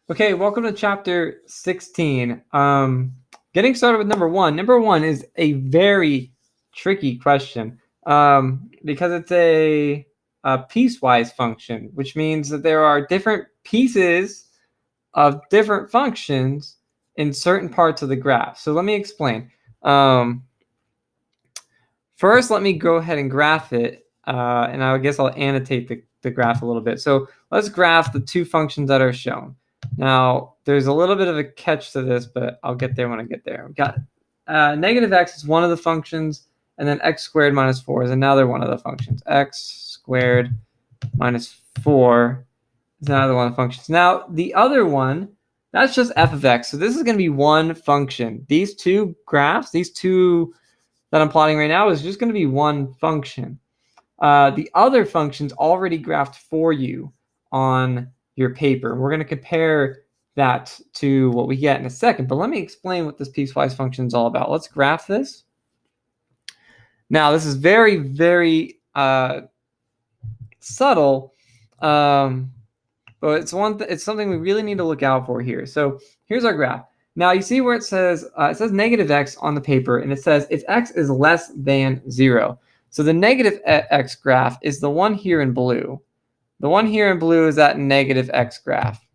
Okay, welcome to chapter 16. Getting started with number one. Number one is a very tricky question because it's a piecewise function, which means that there are different pieces of different functions in certain parts of the graph. So let me explain. First, let me go ahead and graph it, and I guess I'll annotate the graph a little bit. So let's graph the two functions that are shown. Now, there's a little bit of a catch to this, but I'll get there when I get there. I've got negative x is one of the functions, and then x squared minus 4 is another one of the functions. X squared minus 4 is another one of the functions. Now, the other one, that's just f of x. So this is going to be one function. These two graphs, these two that I'm plotting right now is just going to be one function. The other function's already graphed for you on your paper. We're going to compare that to what we get in a second. But let me explain what this piecewise function is all about. Let's graph this. Now, this is very, very subtle, but it's something we really need to look out for here. So here's our graph. Now you see where it says negative x on the paper, and it says if x is less than 0. So the negative x graph is the one here in blue. The one here in blue is that negative x graph.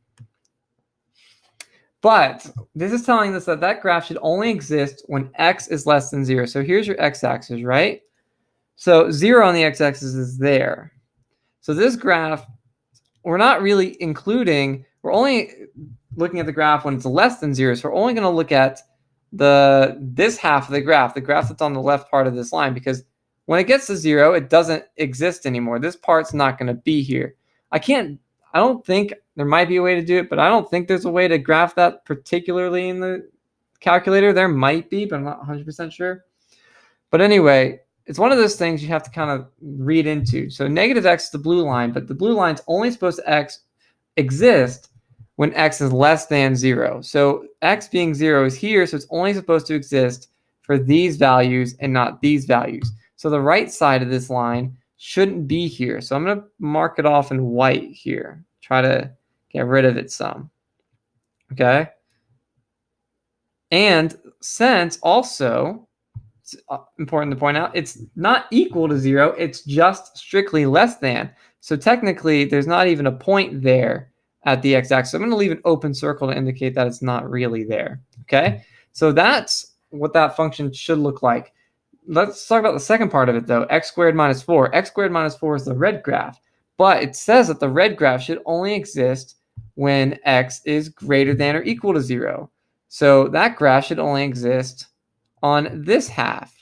But this is telling us that that graph should only exist when x is less than 0. So here's your x-axis, right? So 0 on the x-axis is there. So this graph, we're not really including, we're only looking at the graph when it's less than 0. So we're only going to look at this half of the graph that's on the left part of this line, because when it gets to 0, it doesn't exist anymore. This part's not going to be here. I don't think there might be a way to do it, but I don't think there's a way to graph that particularly in the calculator. There might be, but I'm not 100% sure. But anyway, it's one of those things you have to kind of read into. So negative x is the blue line, but the blue line's only supposed to exist when x is less than 0. So x being 0 is here, so it's only supposed to exist for these values and not these values. So the right side of this line shouldn't be here. So I'm going to mark it off in white here. Try to get rid of it some. Okay? And since also, it's important to point out, it's not equal to 0, it's just strictly less than. So technically, there's not even a point there at the x-axis. So I'm going to leave an open circle to indicate that it's not really there. Okay? So that's what that function should look like. Let's talk about the second part of it, though. X squared minus 4. X squared minus 4 is the red graph. But it says that the red graph should only exist when x is greater than or equal to 0. So that graph should only exist on this half,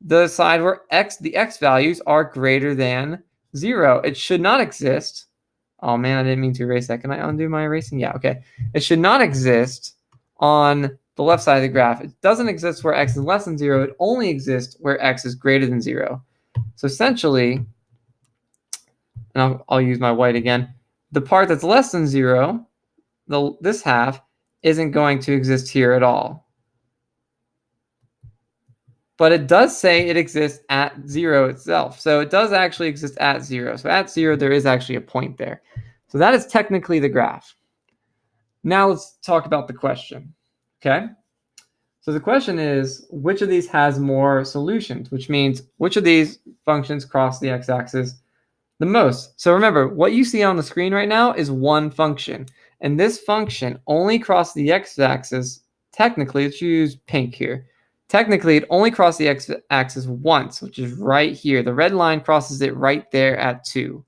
the side where the x values are greater than 0. It should not exist. Oh man, I didn't mean to erase that. Can I undo my erasing? Yeah, okay. It should not exist on the left side of the graph. It doesn't exist where x is less than 0. It only exists where x is greater than 0. So essentially, and I'll use my white again, the part that's less than 0, this half, isn't going to exist here at all. But it does say it exists at 0 itself. So it does actually exist at 0. So at 0, there is actually a point there. So that is technically the graph. Now let's talk about the question. Okay? So the question is, which of these has more solutions? Which means, which of these functions cross the x-axis the most? So remember, what you see on the screen right now is one function. And this function only crosses the x-axis, technically, let's use pink here. Technically, it only crosses the x-axis once, which is right here. The red line crosses it right there at 2.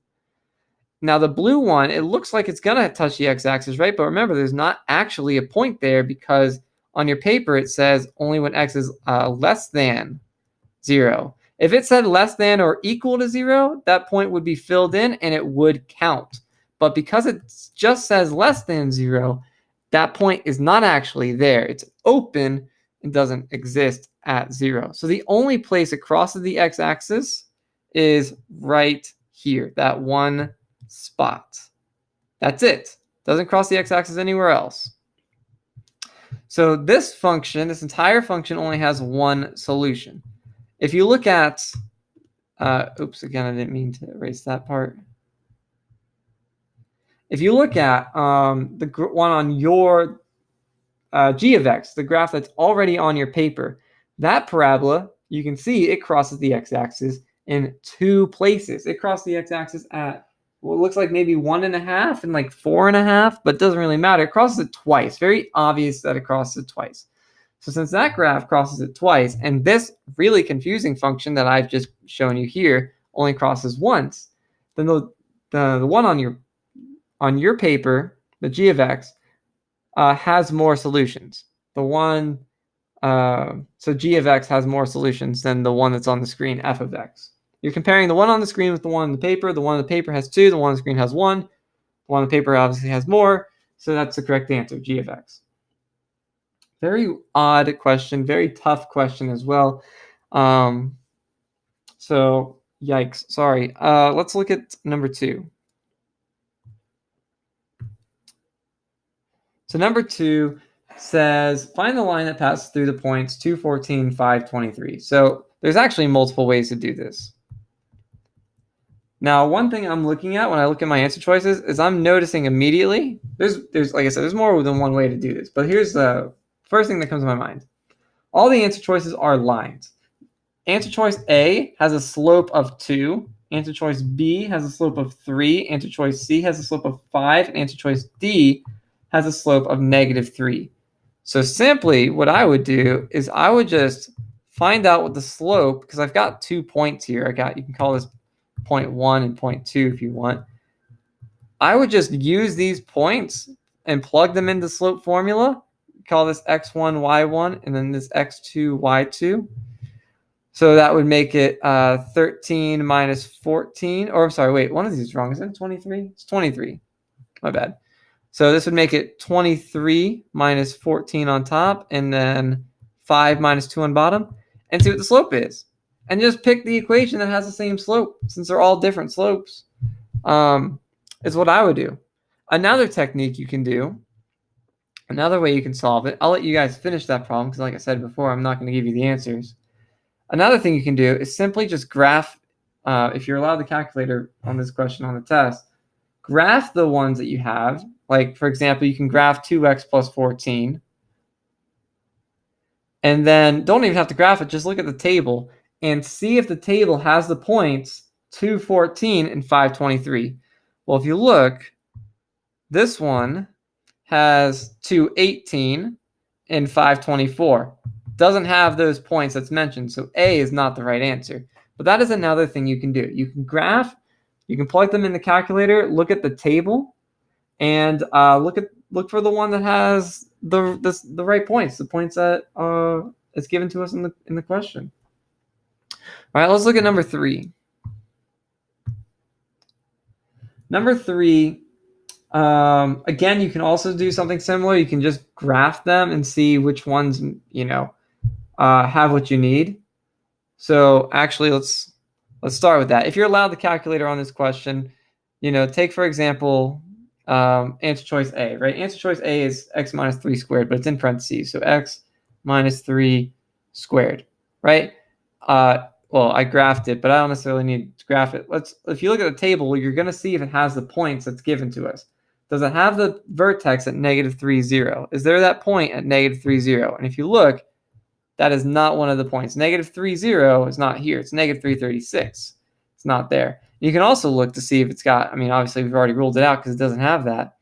Now, the blue one, it looks like it's going to touch the x-axis, right? But remember, there's not actually a point there because on your paper, it says only when x is less than 0. If it said less than or equal to 0, that point would be filled in and it would count. But because it just says less than 0, that point is not actually there. It's open and doesn't exist at 0. So the only place it crosses the x-axis is right here, that one spot. That's it. Doesn't cross the x-axis anywhere else. So this function, this entire function, only has one solution. If you look at, oops, again, I didn't mean to erase that part. If you look at the one on your g of x, the graph that's already on your paper, that parabola, you can see it crosses the x-axis in 2 places. It crossed the x-axis at what looks like maybe 1.5 and like 4.5, but it doesn't really matter. It crosses it twice. Very obvious that it crosses it twice. So since that graph crosses it twice, and this really confusing function that I've just shown you here only crosses once, then the one on your paper, the g of x, has more solutions. The one, so g of x has more solutions than the one that's on the screen, f of x. You're comparing the one on the screen with the one on the paper. The one on the paper has 2. The one on the screen has 1. The one on the paper obviously has more. So that's the correct answer, g of x. Very odd question, very tough question as well. So yikes, sorry. Let's look at number 2. So number 2 says, find the line that passes through the points 2, 14, 5, 23. So there's actually multiple ways to do this. Now, one thing I'm looking at when I look at my answer choices is I'm noticing immediately, there's like I said, there's more than one way to do this, but here's the first thing that comes to my mind. All the answer choices are lines. Answer choice A has a slope of 2. Answer choice B has a slope of 3. Answer choice C has a slope of 5. And answer choice D has a slope of -3. So simply what I would do is I would just find out what the slope, because I've got 2 points here. You can call this point 1 and point 2 if you want. I would just use these points and plug them into the slope formula. Call this x1, y1, and then this x2, y2. So that would make it 13 minus 14. Or I'm sorry, wait, one of these is wrong. Is it 23? It's 23. My bad. So this would make it 23 minus 14 on top, and then 5 minus 2 on bottom, and see what the slope is. And just pick the equation that has the same slope, since they're all different slopes. Is what I would do. Another technique you can do, another way you can solve it, I'll let you guys finish that problem, because like I said before, I'm not going to give you the answers. Another thing you can do is simply just graph, if you're allowed the calculator on this question on the test, graph the ones that you have. Like, for example, you can graph 2x plus 14. And then don't even have to graph it, just look at the table and see if the table has the points 2, 14, and 5, 23. Well, if you look, this one has 2, 18, and 5, 24. Doesn't have those points that's mentioned, so A is not the right answer. But that is another thing you can do. You can graph, you can plug them in the calculator, look at the table, and look for the one that has the right points, the points that is given to us in the question. All right, let's look at number 3. Number 3. Again, you can also do something similar. You can just graph them and see which ones have what you need. So actually, let's start with that. If you're allowed the calculator on this question, take for example answer choice A, right? Answer choice A is x minus 3 squared, but it's in parentheses, so x minus 3 squared, right? Well, I graphed it, but I don't necessarily need to graph it. If you look at the table, you're going to see if it has the points that's given to us. Does it have the vertex at -3, 0? Is there that point at -3, 0? And if you look, that is not one of the points. -3, 0 is not here. It's -3, 36. It's not there. You can also look to see if it's got, obviously we've already ruled it out because it doesn't have that.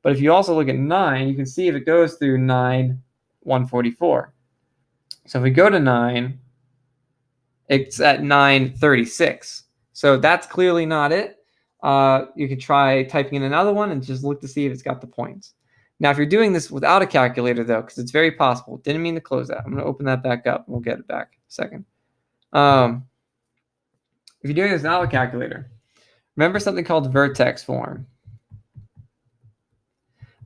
But if you also look at 9, you can see if it goes through 9, 144. So if we go to 9, it's at 936. So that's clearly not it. You could try typing in another one and just look to see if it's got the points. Now, if you're doing this without a calculator, though, because it's very possible, didn't mean to close that. I'm going to open that back up. We'll get it back in a second. If you're doing this without a calculator, remember something called vertex form.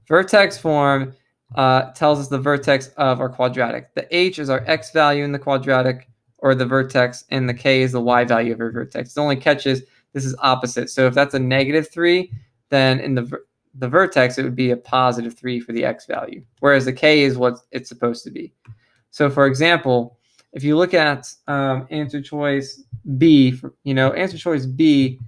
Vertex form tells us the vertex of our quadratic. The h is our x value in the quadratic, or the vertex, and the k is the y value of our vertex. The only catch is this is opposite. So if that's a -3, then in the vertex, it would be a +3 for the x value, whereas the k is what it's supposed to be. So for example, if you look at answer choice B, answer choice B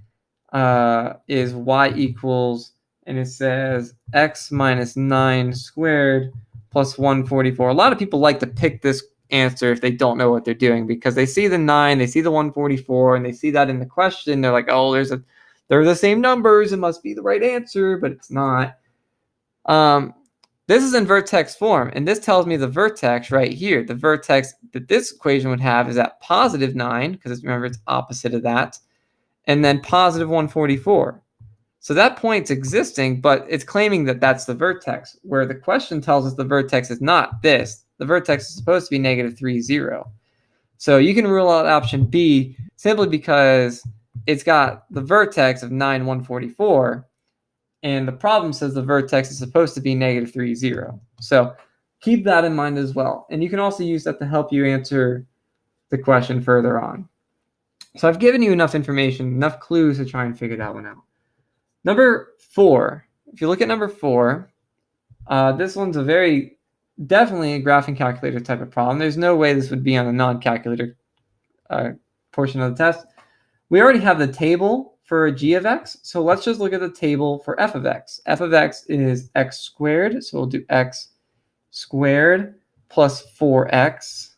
is y equals and it says x minus 9 squared plus 144. A lot of people like to pick this answer if they don't know what they're doing, because they see the 9, they see the 144, and they see that in the question. They're like, oh, they're the same numbers. It must be the right answer, but it's not. This is in vertex form, and this tells me the vertex right here. The vertex that this equation would have is at positive 9, because remember, it's opposite of that, and then positive 144. So that point's existing, but it's claiming that that's the vertex, where the question tells us the vertex is not this. The vertex is supposed to be negative 3, 0. So you can rule out option B simply because it's got the vertex of 9, 144, and the problem says the vertex is supposed to be negative 3, 0. So keep that in mind as well. And you can also use that to help you answer the question further on. So I've given you enough information, enough clues to try and figure that one out. Number 4. If you look at number 4, this one's definitely a graphing calculator type of problem. There's no way this would be on a non-calculator portion of the test. We already have the table for g of x, so let's just look at the table for f of x. F of x is x squared, so we'll do x squared plus 4x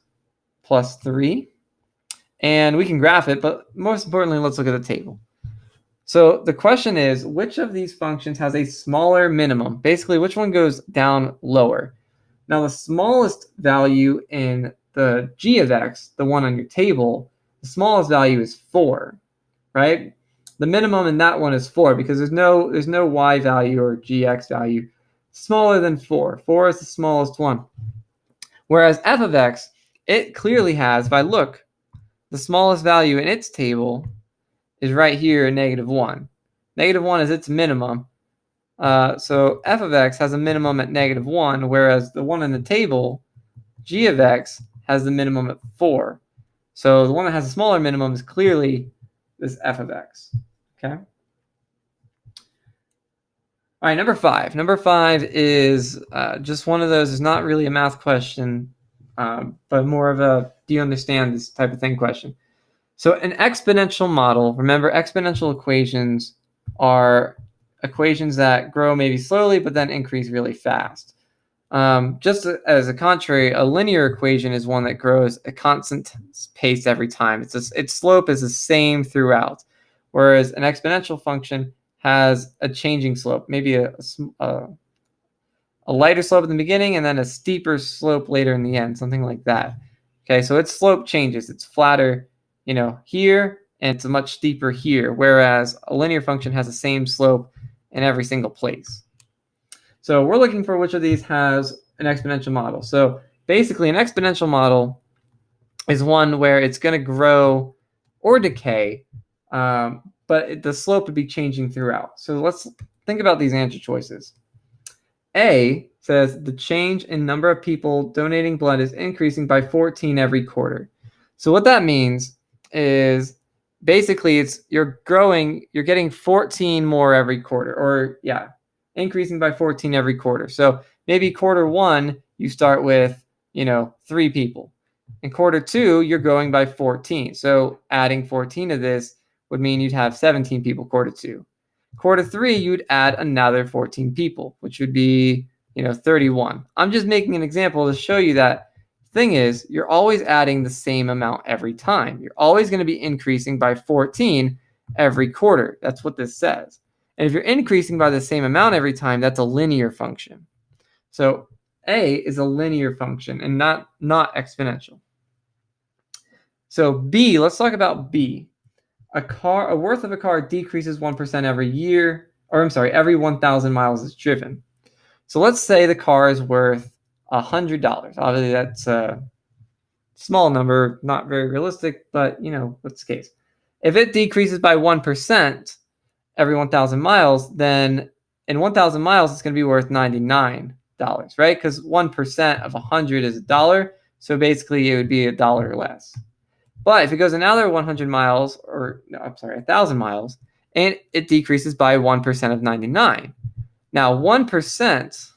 plus 3. And we can graph it, but most importantly, let's look at the table. So the question is, which of these functions has a smaller minimum? Basically, which one goes down lower? Now, the smallest value in the g of x, the one on your table, the smallest value is 4, right? The minimum in that one is 4 because there's no y value or gx value smaller than 4. 4 is the smallest one. Whereas f of x, it clearly has, if I look, the smallest value in its table is right here, negative 1. Negative 1 is its minimum. So f of x has a minimum at negative 1, whereas the one in the table, g of x, has the minimum at 4. So the one that has a smaller minimum is clearly this f of x. Okay. All right, number 5. Number 5 is just one of those. It's not really a math question, but more of a do you understand this type of thing question. So an exponential model, remember, exponential equations are equations that grow maybe slowly but then increase really fast. Just as a contrary, a linear equation is one that grows a constant pace every time. Its slope is the same throughout, whereas an exponential function has a changing slope, maybe a lighter slope in the beginning and then a steeper slope later in the end, something like that. Okay, so its slope changes. It's flatter, here, and it's much steeper here, whereas a linear function has the same slope in every single place. So we're looking for which of these has an exponential model. So basically, an exponential model is one where it's going to grow or decay, but the slope would be changing throughout. So let's think about these answer choices. A says the change in number of people donating blood is increasing by 14 every quarter. So what that means is basically you're getting 14 more every quarter, or increasing by 14 every quarter. So maybe quarter 1, you start with, 3 people. In quarter 2, you're growing by 14. So adding 14 to this would mean you'd have 17 people quarter 2. Quarter 3, you'd add another 14 people, which would be, 31. I'm just making an example to show you that thing is, you're always adding the same amount every time. You're always going to be increasing by 14 every quarter. That's what this says. And if you're increasing by the same amount every time, that's a linear function. So A is a linear function and not exponential. So B, let's talk about B. A worth of a car decreases 1% every year, every 1,000 miles it's driven. So let's say the car is worth $100. Obviously, that's a small number, not very realistic, but what's the case? If it decreases by 1% every 1,000 miles, then in 1,000 miles, it's going to be worth $99, right? Because 1% of 100 is $1. So basically, it would be $1 less. But if it goes another 100 miles, 1,000 miles, and it decreases by 1% of 99. Now, 1%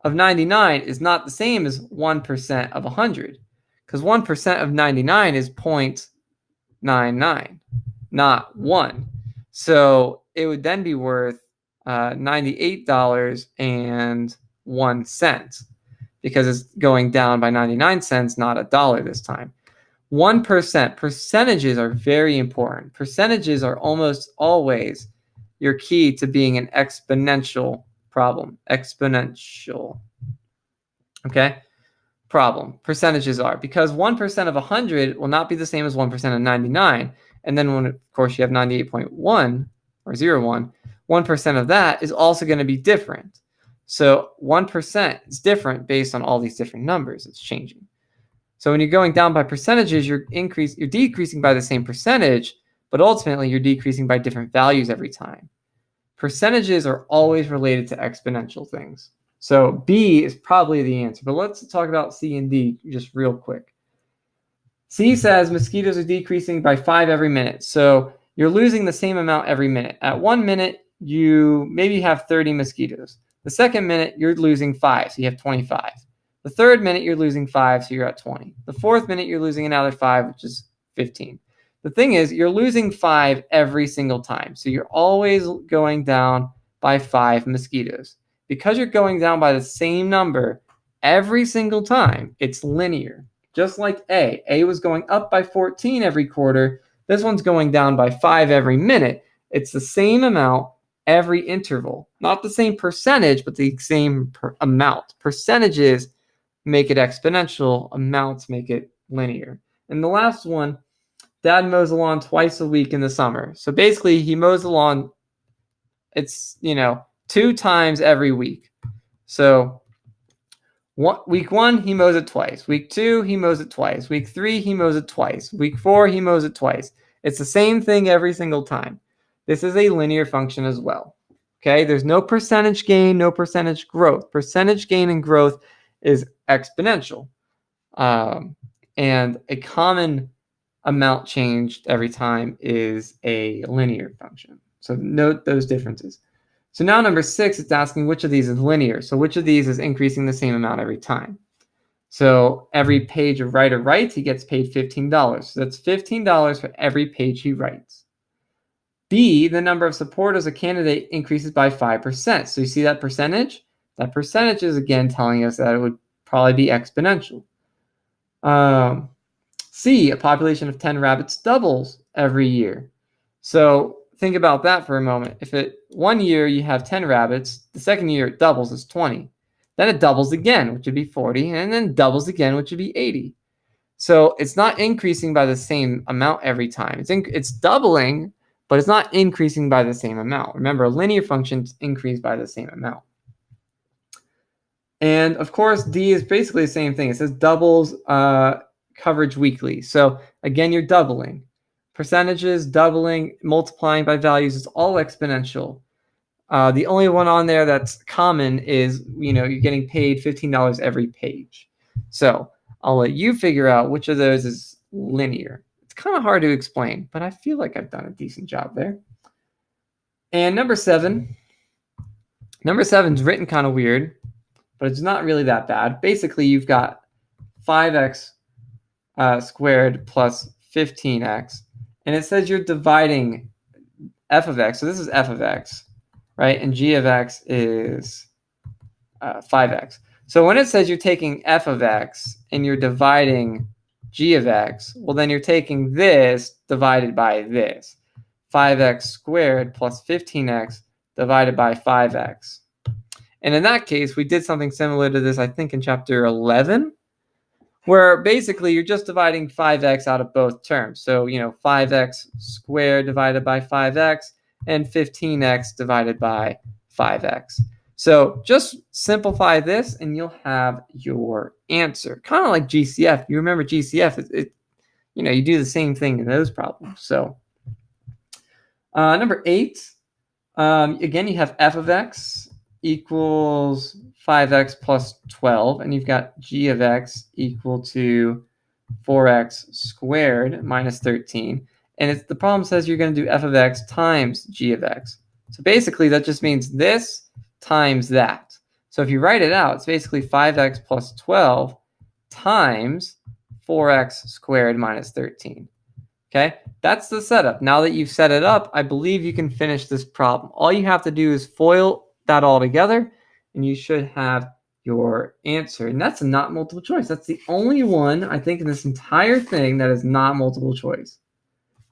of 99 is not the same as 1% of 100, because 1% of 99 is 0.99, not 1. So it would then be worth $98.01 because it's going down by 99 cents, not $1 this time. 1%. Percentages are very important. Percentages are almost always your key to being an exponential problem. Exponential. Okay? Problem. Percentages are. Because 1% of 100 will not be the same as 1% of 99. And then when, of course, you have 98.1 or 0.1, 1% of that is also going to be different. So 1% is different based on all these different numbers. It's changing. So when you're going down by percentages, you're decreasing by the same percentage, but ultimately you're decreasing by different values every time. Percentages are always related to exponential things. So B is probably the answer, but let's talk about C and D just real quick. C says mosquitoes are decreasing by 5 every minute. So you're losing the same amount every minute. At 1 minute, you maybe have 30 mosquitoes. The second minute, you're losing 5, so you have 25. The third minute, you're losing 5, so you're at 20. The fourth minute, you're losing another 5, which is 15. The thing is, you're losing 5 every single time. So you're always going down by 5 mosquitoes. Because you're going down by the same number every single time, it's linear. Just like A. A was going up by 14 every quarter. This one's going down by 5 every minute. It's the same amount every interval. Not the same percentage, but the same amount. Percentages make it exponential. Amounts make it linear. And the last one, Dad mows the lawn twice a week in the summer. So basically, he mows the lawn, it's, 2 times every week. So week 1, he mows it twice. Week 2, he mows it twice. Week 3, he mows it twice. Week 4, he mows it twice. It's the same thing every single time. This is a linear function as well. Okay, there's no percentage gain, no percentage growth. Percentage gain and growth is exponential. And a common amount changed every time is a linear function. So note those differences. So now number 6, it's asking which of these is linear. So which of these is increasing the same amount every time? So every page a writer writes, he gets paid $15. So that's $15 for every page he writes. B, the number of supporters a candidate increases by 5%. So you see that percentage? That percentage is again telling us that it would probably be exponential. C, a population of 10 rabbits doubles every year. So think about that for a moment. If 1 year you have 10 rabbits, the second year it doubles, it's 20. Then it doubles again, which would be 40, and then doubles again, which would be 80. So it's not increasing by the same amount every time. It's doubling, but it's not increasing by the same amount. Remember, linear functions increase by the same amount. And of course, D is basically the same thing. It says doubles coverage weekly. So again, you're doubling. Percentages, doubling, multiplying by values, it's all exponential. The only one on there that's common is, you're getting paid $15 every page. So I'll let you figure out which of those is linear. It's kind of hard to explain, but I feel like I've done a decent job there. And number 7. Number 7 is written kind of weird, but it's not really that bad. Basically, you've got 5x squared plus 15x, and it says you're dividing f of x. So this is f of x, right? And g of x is 5x. So when it says you're taking f of x and you're dividing g of x, well, then you're taking this divided by this. 5x squared plus 15x divided by 5x. And in that case, we did something similar to this, I think, in chapter 11, where basically you're just dividing 5x out of both terms. So, 5x squared divided by 5x and 15x divided by 5x. So just simplify this and you'll have your answer. Kind of like GCF. You remember GCF, you do the same thing in those problems. So number 8, again, you have f of x equals 5x plus 12, and you've got g of x equal to 4x squared minus 13. And the problem says you're going to do f of x times g of x. So basically, that just means this times that. So if you write it out, it's basically 5x plus 12 times 4x squared minus 13. Okay, that's the setup. Now that you've set it up, I believe you can finish this problem. All you have to do is FOIL that all together, and you should have your answer. And that's not multiple choice. That's the only one, I think, in this entire thing that is not multiple choice,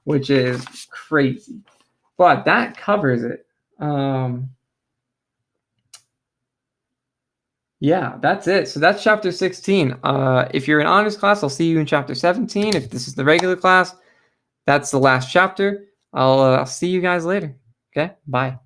which is crazy. But that covers it. Yeah, that's it. So that's chapter 16. If you're in honors class, I'll see you in chapter 17. If this is the regular class, that's the last chapter. I'll see you guys later. Okay, bye.